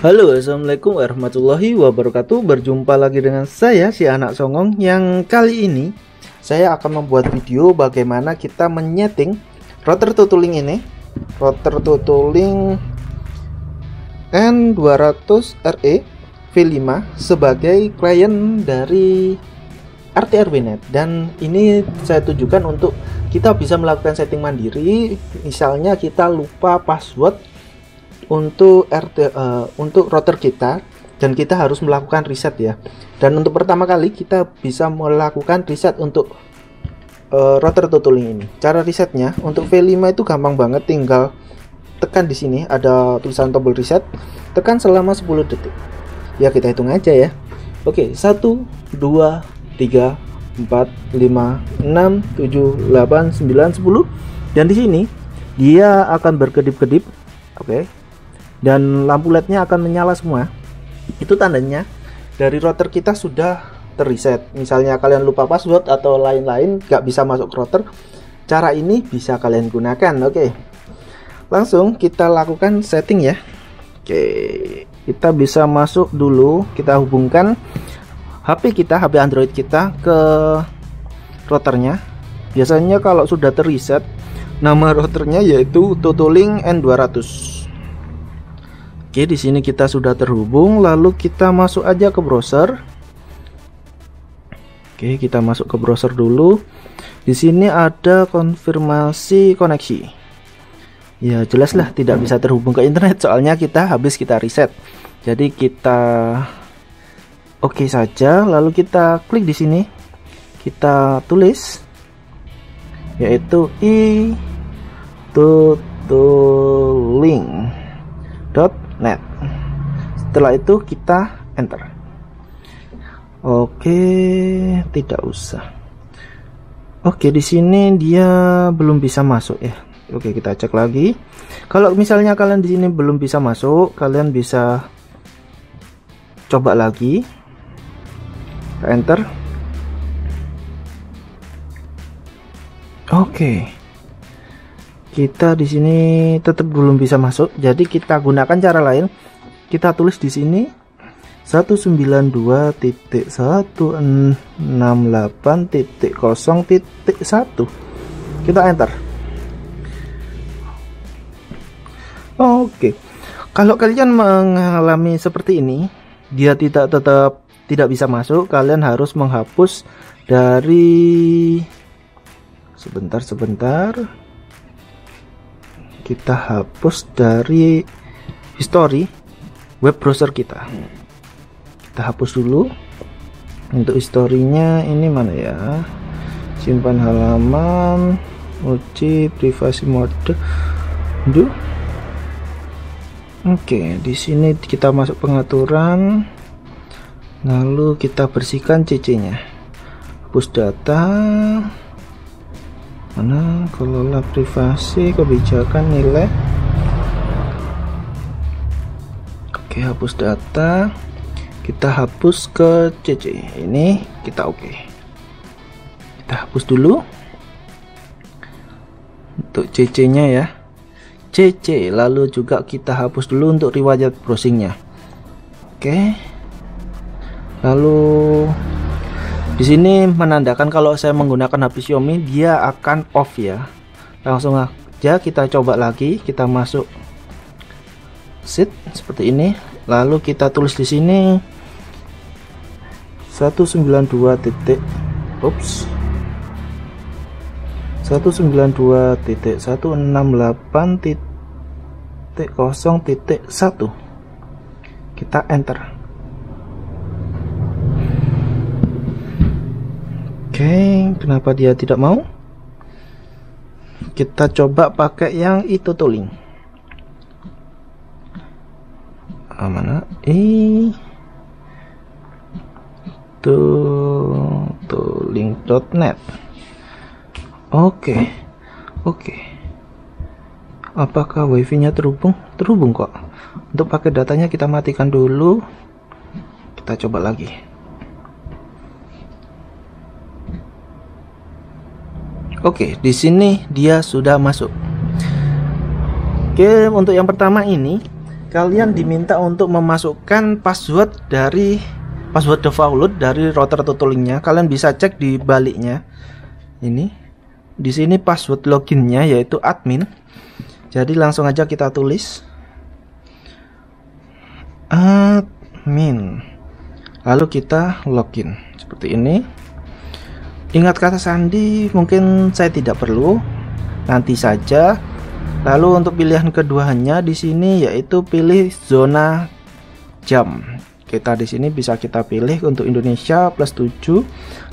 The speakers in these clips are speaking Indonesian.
Halo, assalamualaikum warahmatullahi wabarakatuh. Berjumpa lagi dengan saya, si anak songong. Yang kali ini saya akan membuat video bagaimana kita menyeting router Tutuling ini, router Tutuling N200RE V5 sebagai klien dari RT/RW-NET. Dan ini saya tujukan untuk kita bisa melakukan setting mandiri. Misalnya kita lupa password untuk router kita dan kita harus melakukan reset ya. Dan untuk pertama kali kita bisa melakukan reset untuk router Tutuling ini. Cara resetnya untuk V5 itu gampang banget, tinggal tekan di sini ada tulisan tombol reset, tekan selama 10 detik. Ya kita hitung aja ya. Oke, 1 2 3 4 5 6 7 8 9 10 dan di sini dia akan berkedip-kedip. Oke. Dan lampu LED-nya akan menyala semua. Itu tandanya dari router kita sudah terreset. Misalnya kalian lupa password atau lain-lain, nggak bisa masuk ke router, cara ini bisa kalian gunakan. Oke, langsung kita lakukan setting ya. Oke, kita bisa masuk dulu, kita hubungkan HP kita, HP Android kita ke routernya. Biasanya kalau sudah terreset, nama routernya yaitu Tutuling N200. Oke, di sini kita sudah terhubung, lalu kita masuk aja ke browser. Oke, kita masuk ke browser dulu. Di sini ada konfirmasi koneksi. Ya, jelaslah tidak bisa terhubung ke internet soalnya kita reset. Jadi kita oke saja, lalu kita klik di sini. Kita tulis yaitu itutuling.net. Setelah itu kita enter. Oke, tidak usah. Oke, di sini dia belum bisa masuk ya. Oke, kita cek lagi. Kalau misalnya kalian di sini belum bisa masuk, kalian bisa coba lagi. Kita enter. Oke. Kita di sini tetap belum bisa masuk, jadi kita gunakan cara lain. Kita tulis di sini 192.168.0.1. Kita enter. Oke. Kalau kalian mengalami seperti ini, dia tetap tidak bisa masuk, kalian harus menghapus dari sebentar. Kita hapus dari history web browser kita. Kita hapus dulu. Untuk historinya ini mana ya? Simpan halaman, uji privasi mode. Oke, di sini kita masuk pengaturan. Lalu kita bersihkan CC-nya. Hapus data. Mana kelola privasi, kebijakan, nilai. Oke, hapus data. Kita hapus ke CC. Ini kita oke. Kita hapus dulu untuk CC nya ya, CC. Lalu juga kita hapus dulu untuk riwayat browsingnya. Oke, lalu di sini menandakan kalau saya menggunakan HP Xiaomi dia akan off ya. Langsung aja kita coba lagi, kita masuk set seperti ini, lalu kita tulis di sini 192.168.0.1. Kita enter. Oke, kenapa dia tidak mau? Kita coba pakai yang itutuling. Mana? Tutuling.net. Oke. Apakah wifi-nya terhubung? Terhubung kok. Untuk pakai datanya kita matikan dulu. Kita coba lagi. Oke, di sini dia sudah masuk. Oke, untuk yang pertama ini kalian diminta untuk memasukkan password default dari router Tutulink-nya. Kalian bisa cek di baliknya. Ini di sini password loginnya yaitu admin. Jadi langsung aja kita tulis admin, lalu kita login seperti ini. Ingat kata sandi mungkin saya tidak perlu, nanti saja. Lalu untuk pilihan keduanya di sini yaitu pilih zona jam. Kita di sini bisa kita pilih untuk Indonesia +7,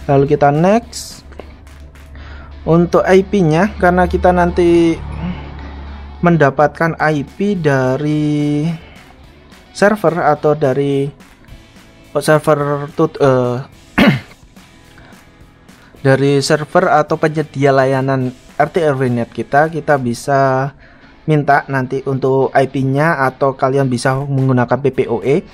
lalu kita next. Untuk IP-nya, karena kita nanti mendapatkan IP dari server atau dari server dari server atau penyedia layanan RT/RW-net kita bisa minta nanti untuk IP-nya, atau kalian bisa menggunakan PPOE.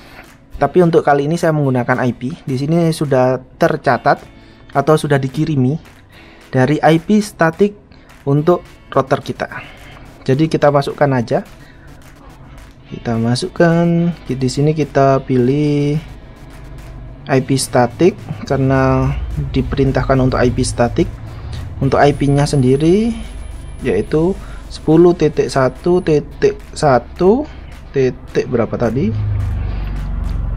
Tapi untuk kali ini saya menggunakan IP. Di sini sudah tercatat atau sudah dikirimi dari IP statik untuk router kita. Jadi kita masukkan aja. Kita masukkan di sini, kita pilih IP statik karena diperintahkan untuk IP statik. Untuk IP-nya sendiri yaitu 10.1.1 berapa tadi?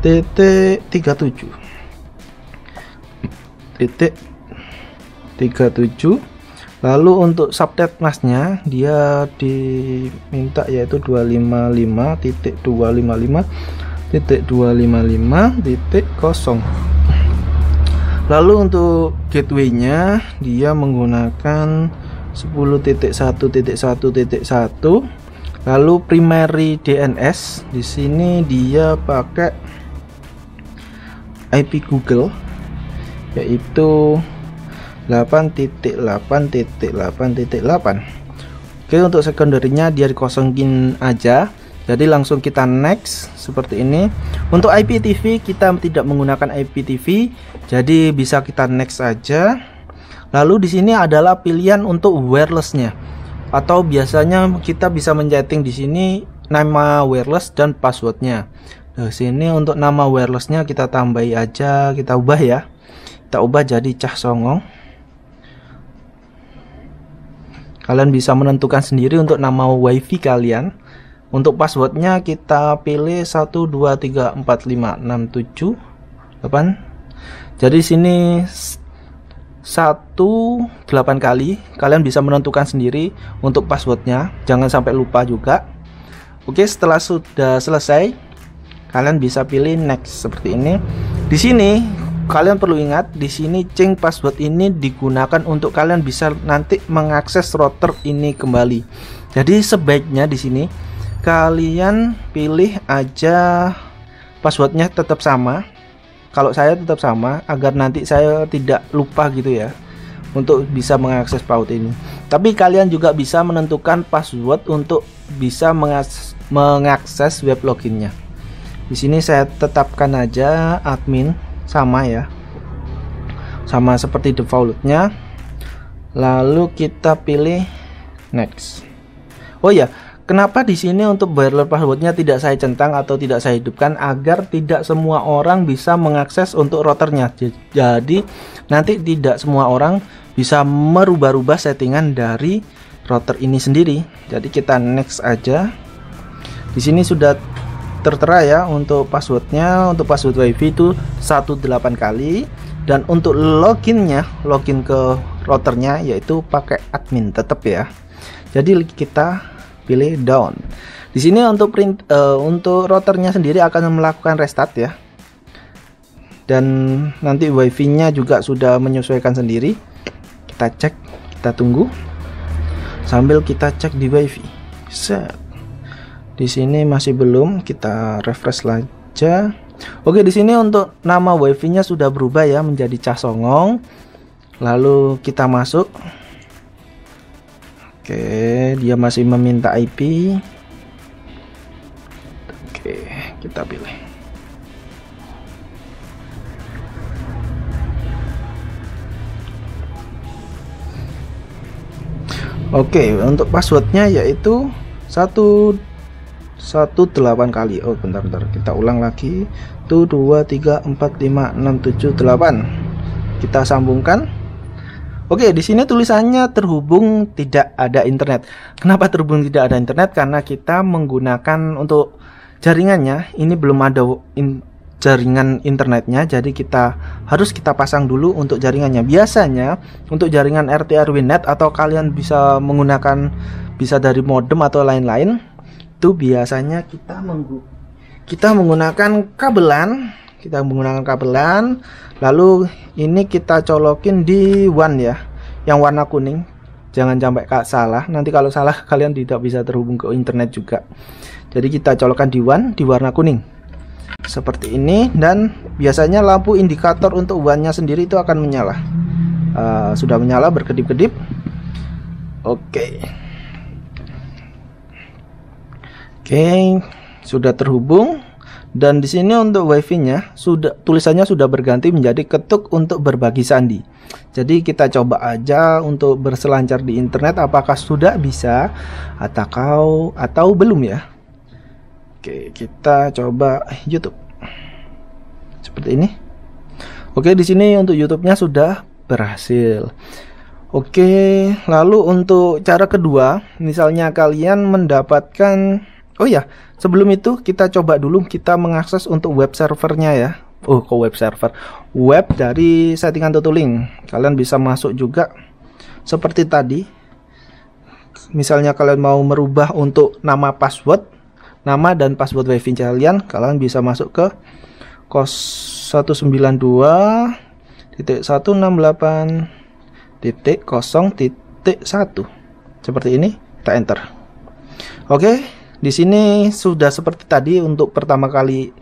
.37. Lalu untuk subnet masknya dia diminta yaitu 255.255.255.0. Lalu untuk gateway-nya dia menggunakan 10.1.1.1. Lalu primary DNS di sini dia pakai IP Google yaitu 8.8.8.8. Oke, untuk sekundernya dia dikosongin aja. Jadi langsung kita next seperti ini. Untuk IPTV kita tidak menggunakan IPTV, jadi bisa kita next aja. Lalu di sini adalah pilihan untuk wirelessnya, atau biasanya kita bisa mensetting di sini nama wireless dan passwordnya. Di sini untuk nama wirelessnya kita tambahi aja, kita ubah ya. Kita ubah jadi Cah Songong. Kalian bisa menentukan sendiri untuk nama wifi kalian. Untuk passwordnya kita pilih 1234567 Jadi sini 18 kali. Kalian bisa menentukan sendiri untuk passwordnya, jangan sampai lupa juga. Oke, setelah sudah selesai kalian bisa pilih next seperti ini. Di sini kalian perlu ingat, di sini change password ini digunakan untuk kalian bisa nanti mengakses router ini kembali. Jadi sebaiknya di sini kalian pilih aja passwordnya tetap sama. Kalau saya tetap sama agar nanti saya tidak lupa gitu ya, untuk bisa mengakses PAUD ini. Tapi kalian juga bisa menentukan password untuk bisa mengakses web loginnya. Di sini saya tetapkan aja admin sama ya, sama seperti defaultnya. Lalu kita pilih next. Oh ya, kenapa di sini untuk barrier passwordnya tidak saya centang atau tidak saya hidupkan, agar tidak semua orang bisa mengakses untuk routernya. Jadi nanti tidak semua orang bisa merubah-rubah settingan dari router ini sendiri. Jadi kita next aja. Di sini sudah tertera ya untuk passwordnya. Untuk password wifi itu 18 kali, dan untuk loginnya, login ke routernya yaitu pakai admin tetap ya. Jadi kita pilih down. Di sini untuk untuk routernya sendiri akan melakukan restart ya, dan nanti wifi-nya juga sudah menyesuaikan sendiri. Kita cek, kita tunggu sambil kita cek di wifi. Set. Di sini masih belum, kita refresh saja. Oke, di sini untuk nama wifi-nya sudah berubah ya menjadi Cah Songong. Lalu kita masuk. Oke, dia masih meminta IP. Oke, kita pilih. Oke, untuk passwordnya yaitu 118 kali. Oh bentar, kita ulang lagi. 1 2 3 4 5 6 7 8. Kita sambungkan. Oke, di sini tulisannya terhubung tidak ada internet. Kenapa terhubung tidak ada internet? Karena kita menggunakan untuk jaringannya ini belum ada jaringan internetnya, jadi harus kita pasang dulu untuk jaringannya. Biasanya untuk jaringan RT/RW-NET atau kalian bisa menggunakan dari modem atau lain-lain, itu biasanya kita menggunakan kabelan. Lalu ini kita colokin di WAN ya, yang warna kuning. Jangan sampai salah, nanti kalau salah kalian tidak bisa terhubung ke internet juga. Jadi kita colokkan di WAN di warna kuning seperti ini, dan biasanya lampu indikator untuk WAN-nya sendiri itu akan menyala. Sudah menyala berkedip-kedip. Oke, sudah terhubung. Dan di sini untuk wifi-nya tulisannya sudah berganti menjadi ketuk untuk berbagi sandi. Jadi kita coba aja untuk berselancar di internet, apakah sudah bisa atau belum ya. Oke, kita coba YouTube seperti ini. Oke, di sini untuk YouTube-nya sudah berhasil. Oke, lalu untuk cara kedua, misalnya kalian mendapatkan, oh ya, sebelum itu kita coba dulu kita mengakses untuk web servernya ya. Kok web server? Web dari settingan Tutulink. Kalian bisa masuk juga seperti tadi. Misalnya kalian mau merubah untuk nama dan password wifi kalian bisa masuk ke 192.168.0.1 seperti ini. Kita enter. Oke. Di sini sudah seperti tadi untuk pertama kali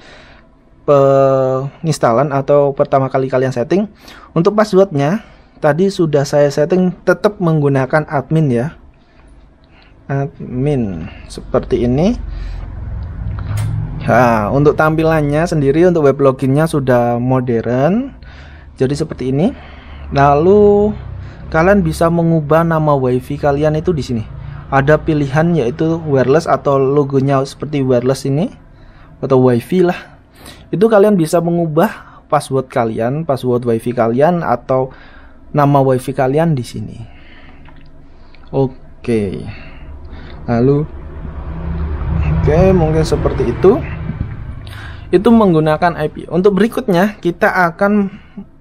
penginstalan atau pertama kali kalian setting. Untuk passwordnya tadi sudah saya setting tetap menggunakan admin ya. Admin seperti ini. Nah, untuk tampilannya sendiri untuk web loginnya sudah modern. Jadi seperti ini. Lalu kalian bisa mengubah nama wifi kalian itu di sini. Ada pilihan yaitu wireless atau logonya seperti wireless ini atau wifi lah. Itu kalian bisa mengubah password wifi kalian atau nama wifi kalian di sini. Oke. Lalu mungkin seperti itu. Itu menggunakan IP. Untuk berikutnya kita akan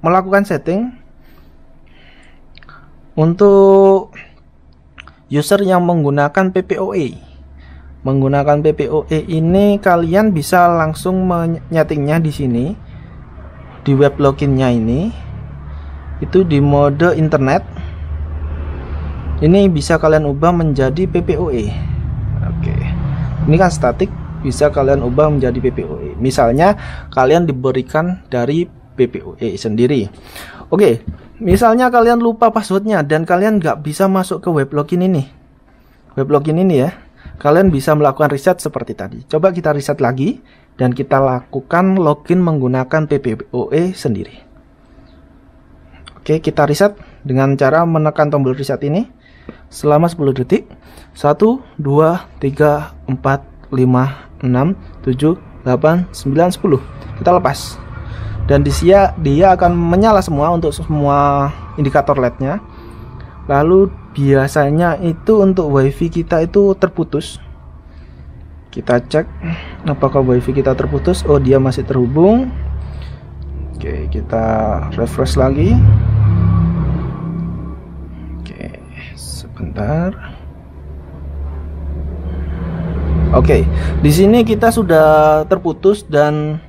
melakukan setting untuk user yang menggunakan PPOE. Menggunakan PPOE ini kalian bisa langsung menyetingnya di sini di web loginnya ini. Itu di mode internet. Ini bisa kalian ubah menjadi PPOE. Oke. Ini kan statik, bisa kalian ubah menjadi PPOE. Misalnya kalian diberikan dari PPOE sendiri. Oke. Misalnya kalian lupa passwordnya dan kalian nggak bisa masuk ke web login ini. Ya. Kalian bisa melakukan reset seperti tadi. Coba kita reset lagi dan kita lakukan login menggunakan PPOE sendiri. Oke, kita reset dengan cara menekan tombol reset ini selama 10 detik. 1 2 3 4 5 6 7 8 9 10. Kita lepas. Dan dia akan menyala semua untuk semua indikator LED-nya. Lalu biasanya itu untuk wifi kita itu terputus. Kita cek apakah wifi kita terputus. Oh, dia masih terhubung. Oke, kita refresh lagi. Oke, sebentar. Oke, di sini kita sudah terputus dan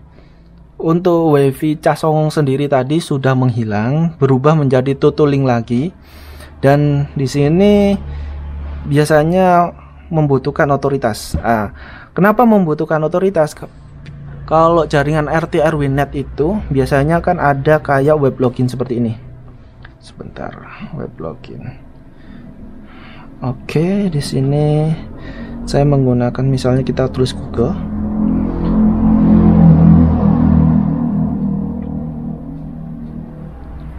untuk wifi Casong sendiri tadi sudah menghilang, berubah menjadi Tutulink lagi. Dan di sini biasanya membutuhkan otoritas. Kenapa membutuhkan otoritas? Kalau jaringan RT/RW-NET itu biasanya kan ada kayak web login seperti ini. Sebentar, web login. Oke, di sini saya menggunakan misalnya kita tulis Google.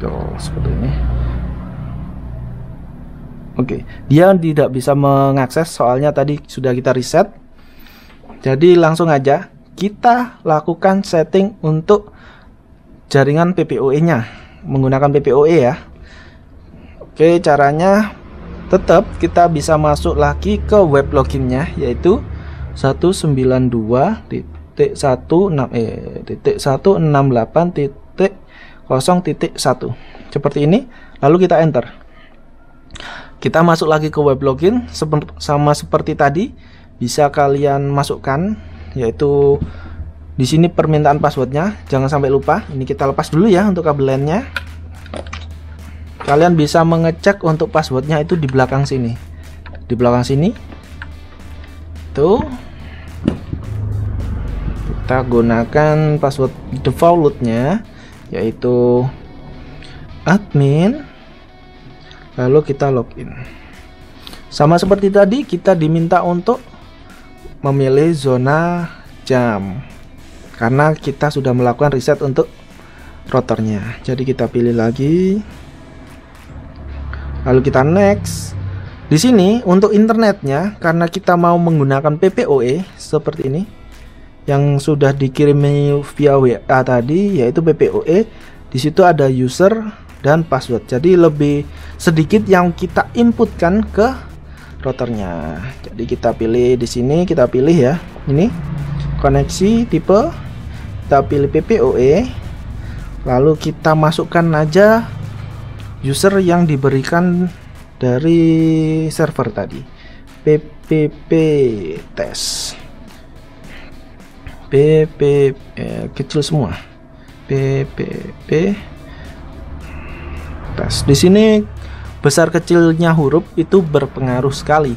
Tuh, seperti ini. Oke, dia tidak bisa mengakses soalnya tadi sudah kita reset. Jadi langsung aja kita lakukan setting untuk jaringan PPOE-nya menggunakan PPOE ya. Oke, caranya tetap kita bisa masuk lagi ke web loginnya, yaitu 192.168.0.1 seperti ini. Lalu kita enter. Kita masuk lagi ke web login sama seperti tadi. Bisa kalian masukkan, yaitu di sini permintaan passwordnya, jangan sampai lupa. Ini kita lepas dulu ya untuk kabel LAN-nya. Kalian bisa mengecek untuk passwordnya itu di belakang sini. Di belakang sini. Tuh. Kita gunakan password default-nya, yaitu admin. Lalu kita login. Sama seperti tadi, kita diminta untuk memilih zona jam karena kita sudah melakukan reset untuk routernya. Jadi kita pilih lagi, lalu kita next. Di sini untuk internetnya, karena kita mau menggunakan PPOE seperti ini yang sudah dikirimi via WA tadi, yaitu PPOE. Di situ ada user dan password. Jadi lebih sedikit yang kita inputkan ke routernya. Jadi kita pilih di sini, kita pilih ya, ini koneksi tipe, kita pilih PPOE, lalu kita masukkan aja user yang diberikan dari server tadi, PPP test, kecil semua, PPP test. Di sini besar kecilnya huruf itu berpengaruh sekali,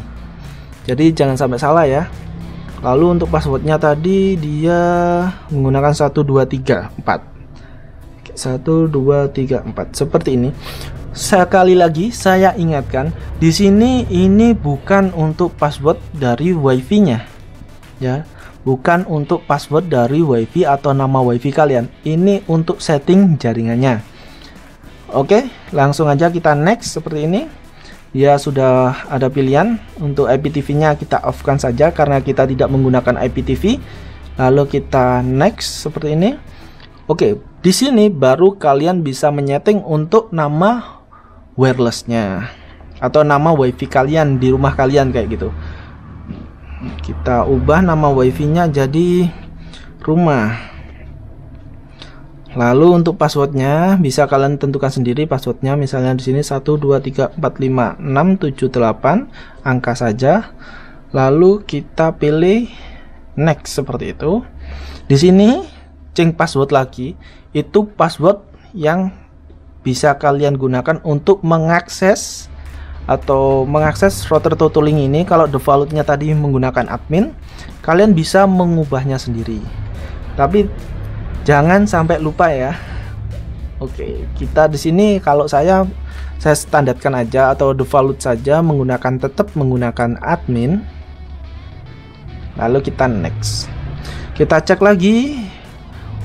jadi jangan sampai salah ya. Lalu untuk passwordnya tadi dia menggunakan 1234 seperti ini. Sekali lagi saya ingatkan, di sini ini bukan untuk password dari wifi-nya ya, bukan untuk password dari wifi atau nama wifi kalian. Ini untuk setting jaringannya. Oke, langsung aja kita next seperti ini. Dia sudah ada pilihan untuk IPTV-nya, kita off-kan saja karena kita tidak menggunakan IPTV. Lalu kita next seperti ini. Oke, di sini baru kalian bisa menyeting untuk nama wireless-nya atau nama wifi kalian di rumah kalian kayak gitu. Kita ubah nama wifi-nya jadi rumah. Lalu untuk passwordnya bisa kalian tentukan sendiri passwordnya, misalnya di sini 123456778 angka saja. Lalu kita pilih next seperti itu. Di sini change password lagi, itu password yang bisa kalian gunakan untuk mengakses atau mengakses router Totolink ini. Kalau defaultnya tadi menggunakan admin, kalian bisa mengubahnya sendiri. Tapi jangan sampai lupa ya. Oke, kita di sini kalau saya standarkan aja atau default saja tetap menggunakan admin. Lalu kita next. Kita cek lagi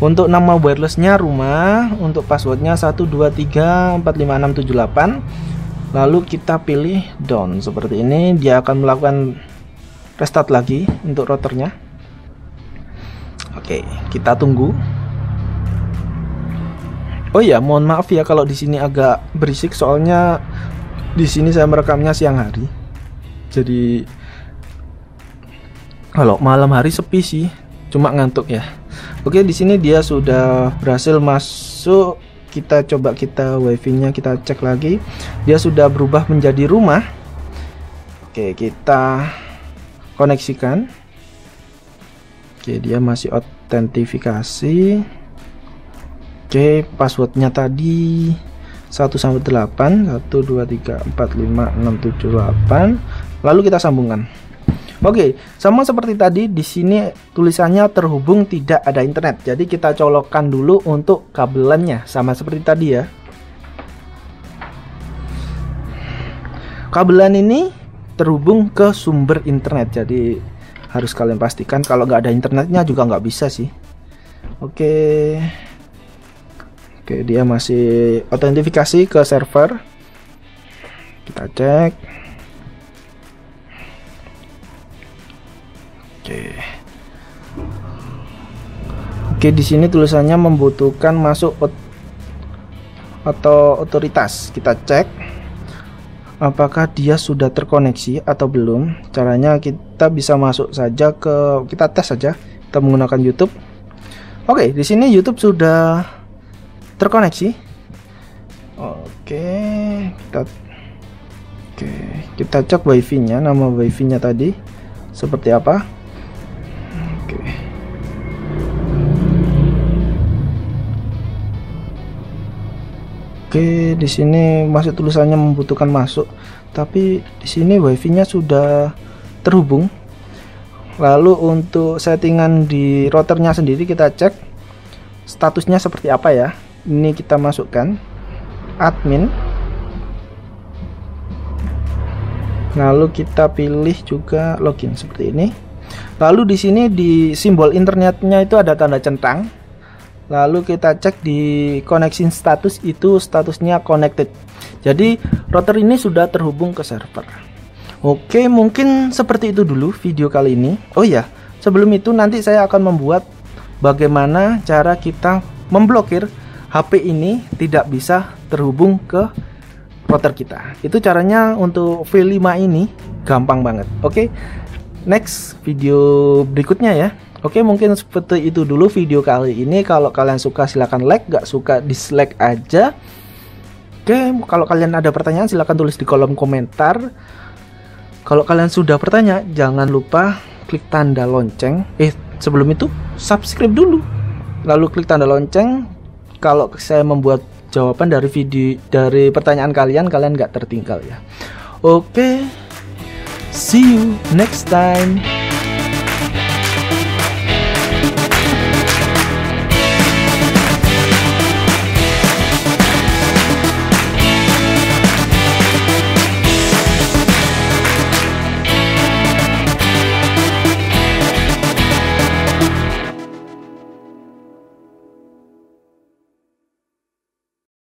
untuk nama wirelessnya rumah, untuk passwordnya 123456778. Lalu kita pilih down seperti ini. Dia akan melakukan restart lagi untuk routernya. Oke, kita tunggu. Oh ya, mohon maaf ya kalau di sini agak berisik, soalnya di sini saya merekamnya siang hari. Jadi kalau malam hari sepi sih, cuma ngantuk ya. Oke, di sini dia sudah berhasil masuk. Kita coba wifi-nya kita cek lagi. Dia sudah berubah menjadi rumah. Oke, kita koneksikan. Oke, dia masih autentifikasi. Oke, passwordnya tadi 1-8 123456778. Lalu kita sambungkan. Oke, sama seperti tadi, di sini tulisannya terhubung tidak ada internet. Jadi kita colokkan dulu untuk kabelannya, sama seperti tadi ya. Kabelan ini terhubung ke sumber internet, jadi harus kalian pastikan. Kalau nggak ada internetnya juga nggak bisa sih. Oke, dia masih autentifikasi ke server. Kita cek. Oke, di sini tulisannya membutuhkan masuk atau otoritas. Kita cek apakah dia sudah terkoneksi atau belum. Caranya kita bisa masuk saja kita tes saja, kita menggunakan YouTube. Oke, di sini YouTube sudah terkoneksi. Kita cek wifi-nya, nama wifi-nya tadi seperti apa. Oke, di sini masih tulisannya membutuhkan masuk, tapi di sini wifi-nya sudah terhubung. Lalu untuk settingan di routernya sendiri kita cek statusnya seperti apa ya. Ini kita masukkan admin. Lalu kita pilih juga login seperti ini. Lalu di sini di simbol internetnya itu ada tanda centang. Lalu kita cek di connection status, itu statusnya connected. Jadi router ini sudah terhubung ke server. Oke, mungkin seperti itu dulu video kali ini. Oh ya, sebelum itu nanti saya akan membuat bagaimana cara kita memblokir HP ini tidak bisa terhubung ke router kita. Itu caranya untuk V5 ini gampang banget. Oke, next video berikutnya ya. Oke, mungkin seperti itu dulu video kali ini. Kalau kalian suka silahkan like, gak suka dislike aja. Oke, kalau kalian ada pertanyaan silahkan tulis di kolom komentar. Kalau kalian sudah bertanya, jangan lupa klik tanda lonceng. Sebelum itu subscribe dulu, lalu klik tanda lonceng. Kalau saya membuat jawaban dari pertanyaan kalian gak tertinggal ya. Oke, see you next time.